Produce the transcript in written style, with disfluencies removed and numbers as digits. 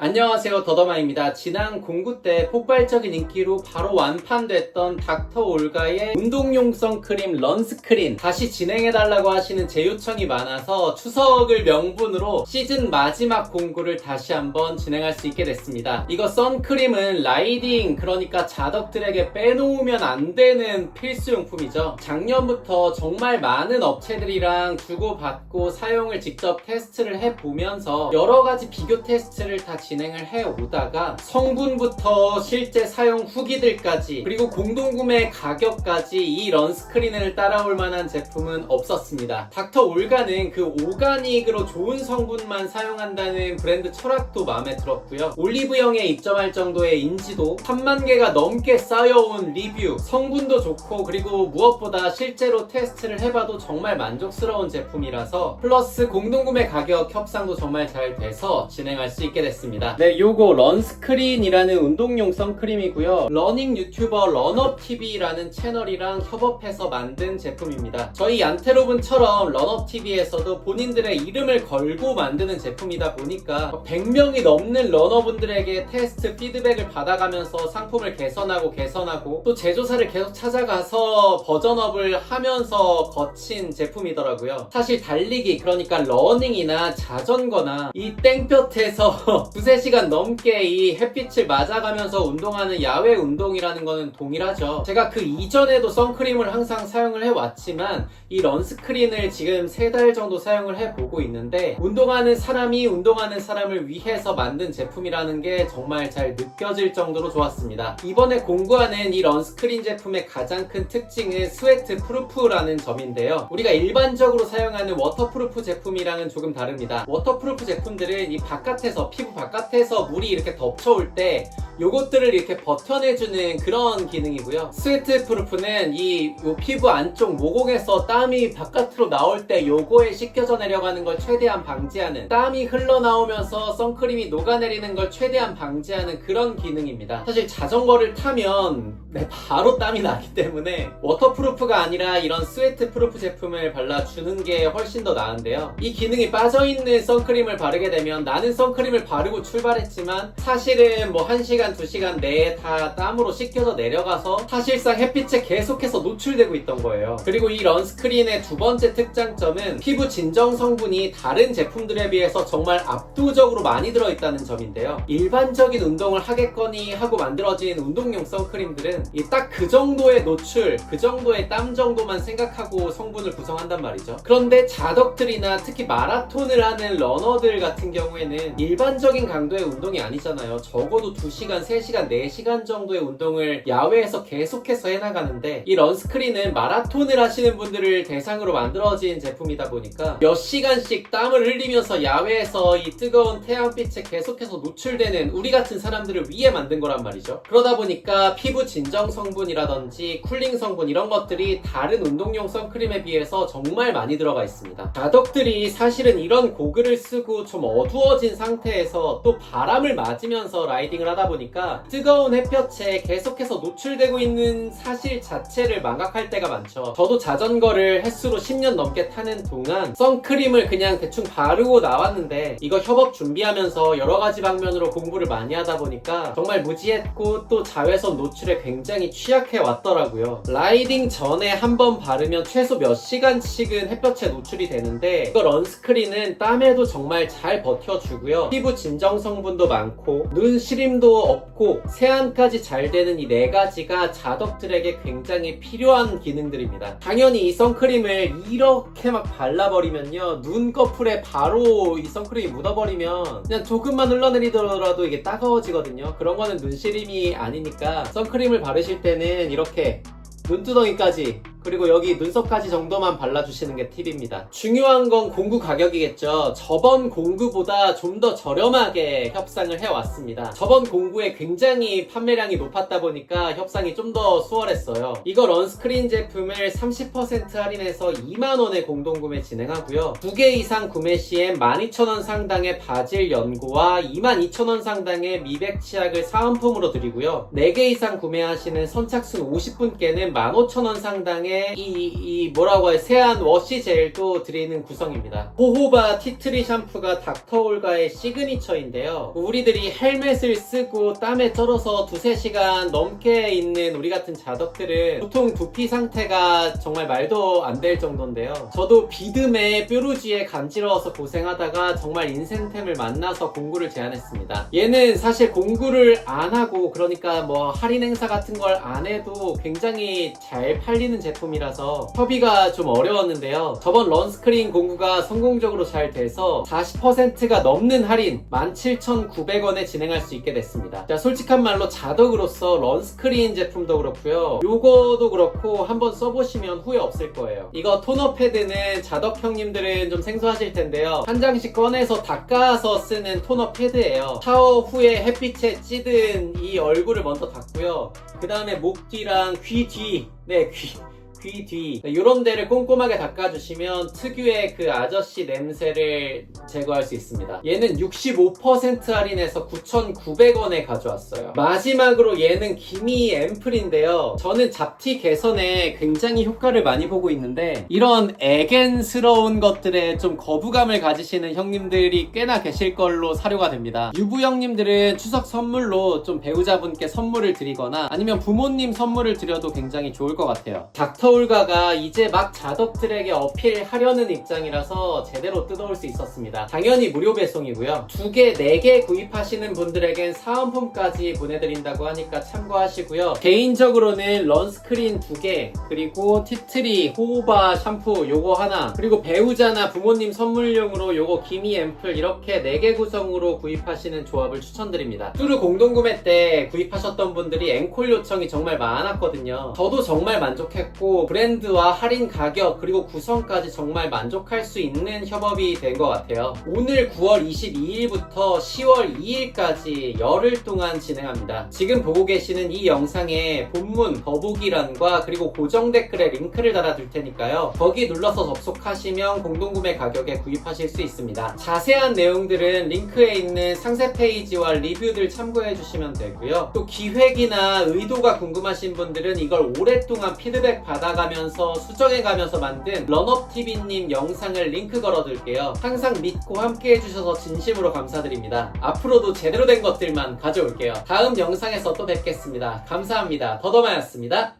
안녕하세요, 더더마입니다. 지난 공구 때 폭발적인 인기로 바로 완판됐던 닥터 올가의 운동용 선크림 런스크린 다시 진행해달라고 하시는 제 요청이 많아서 추석을 명분으로 시즌 마지막 공구를 다시 한번 진행할 수 있게 됐습니다. 이거 선크림은 라이딩, 그러니까 자덕들에게 빼놓으면 안 되는 필수용품이죠. 작년부터 정말 많은 업체들이랑 주고받고 사용을 직접 테스트를 해보면서 여러가지 비교 테스트를 다 진행을 해오다가 성분부터 실제 사용 후기들까지 그리고 공동구매 가격까지 이 런스크린을 따라올 만한 제품은 없었습니다. 닥터 올가는 그 오가닉으로 좋은 성분만 사용한다는 브랜드 철학도 마음에 들었고요. 올리브영에 입점할 정도의 인지도, 3만 개가 넘게 쌓여온 리뷰, 성분도 좋고 그리고 무엇보다 실제로 테스트를 해봐도 정말 만족스러운 제품이라서 플러스 공동구매 가격 협상도 정말 잘 돼서 진행할 수 있게 됐습니다. 네, 요거 런스크린이라는 운동용 선크림이고요. 러닝 유튜버 런업TV라는 채널이랑 협업해서 만든 제품입니다. 저희 얀테로분처럼 런업TV에서도 본인들의 이름을 걸고 만드는 제품이다 보니까 100명이 넘는 러너분들에게 테스트 피드백을 받아가면서 상품을 개선하고 또 제조사를 계속 찾아가서 버전업을 하면서 거친 제품이더라고요. 사실 달리기, 그러니까 러닝이나 자전거나 이 땡볕에서 두세 시간 넘게 이 햇빛을 맞아가면서 운동하는 야외 운동이라는 거는 동일하죠. 제가 그 이전에도 선크림을 항상 사용을 해왔지만 이 런스크린을 지금 3달 정도 사용을 해보고 있는데 운동하는 사람이 운동하는 사람을 위해서 만든 제품이라는 게 정말 잘 느껴질 정도로 좋았습니다. 이번에 공구하는 이 런스크린 제품의 가장 큰 특징은 스웨트 프루프라는 점인데요. 우리가 일반적으로 사용하는 워터프루프 제품이랑은 조금 다릅니다. 워터프루프 제품들은 이 바깥에서, 피부 바깥에서 물이 이렇게 덮쳐올 때 요것들을 이렇게 버텨내주는 그런 기능이고요. 스웨트 프루프는 이 피부 안쪽 모공에서 땀이 바깥으로 나올 때 요거에 씻겨져 내려가는 걸 최대한 방지하는, 땀이 흘러나오면서 선크림이 녹아내리는 걸 최대한 방지하는 그런 기능입니다. 사실 자전거를 타면 바로 땀이 나기 때문에 워터프루프가 아니라 이런 스웨트 프루프 제품을 발라주는 게 훨씬 더 나은데요. 이 기능이 빠져있는 선크림을 바르게 되면 나는 선크림을 바르고 출발했지만 사실은 뭐 1시간 2시간 내에 다 땀으로 씻겨져 내려가서 사실상 햇빛에 계속해서 노출되고 있던 거예요. 그리고 이 런스크린의 두 번째 특장점은 피부 진정 성분이 다른 제품들에 비해서 정말 압도적으로 많이 들어있다는 점인데요. 일반적인 운동을 하겠거니 하고 만들어진 운동용 선크림들은 딱 그 정도의 노출, 그 정도의 땀 정도만 생각하고 성분을 구성한단 말이죠. 그런데 자덕들이나 특히 마라톤을 하는 러너들 같은 경우에는 일반적인 강도의 운동이 아니잖아요. 적어도 2시간, 3시간, 4시간 정도의 운동을 야외에서 계속해서 해나가는데 이 런스크린은 마라톤을 하시는 분들을 대상으로 만들어진 제품이다 보니까 몇 시간씩 땀을 흘리면서 야외에서 이 뜨거운 태양빛에 계속해서 노출되는 우리 같은 사람들을 위해 만든 거란 말이죠. 그러다 보니까 피부 진정 성분이라든지 쿨링 성분 이런 것들이 다른 운동용 선크림에 비해서 정말 많이 들어가 있습니다. 자덕들이 사실은 이런 고글을 쓰고 좀 어두워진 상태에서 또 바람을 맞으면서 라이딩을 하다 보니까 뜨거운 햇볕에 계속해서 노출되고 있는 사실 자체를 망각할 때가 많죠. 저도 자전거를 횟수로 10년 넘게 타는 동안 선크림을 그냥 대충 바르고 나왔는데 이거 협업 준비하면서 여러가지 방면으로 공부를 많이 하다 보니까 정말 무지했고 또 자외선 노출에 굉장히 취약해 왔더라고요. 라이딩 전에 한 번 바르면 최소 몇 시간씩은 햇볕에 노출이 되는데 이거 런스크린은 땀에도 정말 잘 버텨주고요. 피부 진정 성분도 많고 눈 시림도 없고 세안까지 잘 되는 이 4가지가 자덕들에게 굉장히 필요한 기능들입니다. 당연히 이 선크림을 이렇게 막 발라버리면요, 눈꺼풀에 바로 이 선크림이 묻어버리면 그냥 조금만 흘러내리더라도 이게 따가워지거든요. 그런 거는 눈시림이 아니니까 선크림을 바르실 때는 이렇게 눈두덩이까지 그리고 여기 눈썹까지 정도만 발라주시는 게 팁입니다. 중요한 건 공구 가격이겠죠. 저번 공구보다 좀 더 저렴하게 협상을 해왔습니다. 저번 공구에 굉장히 판매량이 높았다 보니까 협상이 좀 더 수월했어요. 이거 런스크린 제품을 30% 할인해서 2만원에 공동구매 진행하고요. 2개 이상 구매 시엔 12,000원 상당의 바질 연고와 22,000원 상당의 미백 치약을 사은품으로 드리고요. 4개 이상 구매하시는 선착순 50분께는 15,000원 상당의 구성에 이 뭐라고 해, 세안 워시 젤도 드리는 구성입니다. 호호바 티트리 샴푸가 닥터올가의 시그니처인데요. 우리들이 헬멧을 쓰고 땀에 쩔어서 2-3시간 넘게 있는 우리 같은 자덕들은 보통 두피 상태가 정말 말도 안 될 정도인데요. 저도 비듬에 뾰루지에 간지러워서 고생하다가 정말 인센템을 만나서 공구를 제안했습니다. 얘는 사실 공구를 안 하고, 그러니까 뭐 할인 행사 같은 걸 안 해도 굉장히 잘 팔리는 제품이라서 협의가 좀 어려웠는데요. 저번 런스크린 공구가 성공적으로 잘 돼서 40%가 넘는 할인 17,900원에 진행할 수 있게 됐습니다. 자, 솔직한 말로 자덕으로서 런스크린 제품도 그렇고요, 요거도 그렇고 한번 써보시면 후회 없을 거예요. 이거 토너 패드는 자덕 형님들은 좀 생소하실 텐데요, 한 장씩 꺼내서 닦아서 쓰는 토너 패드예요. 샤워 후에 햇빛에 찌든 이 얼굴을 먼저 닦고요, 그 다음에 목 뒤랑 귀 뒤, 귀 뒤, 이런 데를 꼼꼼하게 닦아주시면 특유의 그 아저씨 냄새를 제거할 수 있습니다. 얘는 65% 할인해서 9,900원에 가져왔어요. 마지막으로 얘는 기미 앰플인데요, 저는 잡티 개선에 굉장히 효과를 많이 보고 있는데 이런 애견스러운 것들에 좀 거부감을 가지시는 형님들이 꽤나 계실 걸로 사료가 됩니다. 유부 형님들은 추석 선물로 좀 배우자분께 선물을 드리거나 아니면 부모님 선물을 드려도 굉장히 좋을 것 같아요. 닥터올가가 이제 막 자덕들에게 어필하려는 입장이라서 제대로 뜯어올 수 있었습니다. 당연히 무료 배송이고요. 2개, 4개 구입하시는 분들에겐 사은품까지 보내드린다고 하니까 참고하시고요. 개인적으로는 런스크린 2개, 그리고 티트리, 호호바 샴푸 요거 하나, 그리고 배우자나 부모님 선물용으로 요거 기미 앰플 이렇게 4개 구성으로 구입하시는 조합을 추천드립니다. 뚜루 공동구매 때 구입하셨던 분들이 앵콜 요청이 정말 많았거든요. 저도 정말 만족했고 브랜드와 할인 가격 그리고 구성까지 정말 만족할 수 있는 협업이 된 것 같아요. 오늘 9월 22일부터 10월 2일까지 열흘 동안 진행합니다. 지금 보고 계시는 이 영상에 본문 더보기란과 그리고 고정 댓글에 링크를 달아둘 테니까요, 거기 눌러서 접속하시면 공동구매 가격에 구입하실 수 있습니다. 자세한 내용들은 링크에 있는 상세 페이지와 리뷰들 참고해 주시면 되고요. 또 기획이나 의도가 궁금하신 분들은 이걸 오랫동안 피드백 받아가면서 수정해가면서 만든 런업TV님 영상을 링크 걸어둘게요. 항상 믿고 함께 해주셔서 진심으로 감사드립니다. 앞으로도 제대로 된 것들만 가져올게요. 다음 영상에서 또 뵙겠습니다. 감사합니다. 더더마였습니다.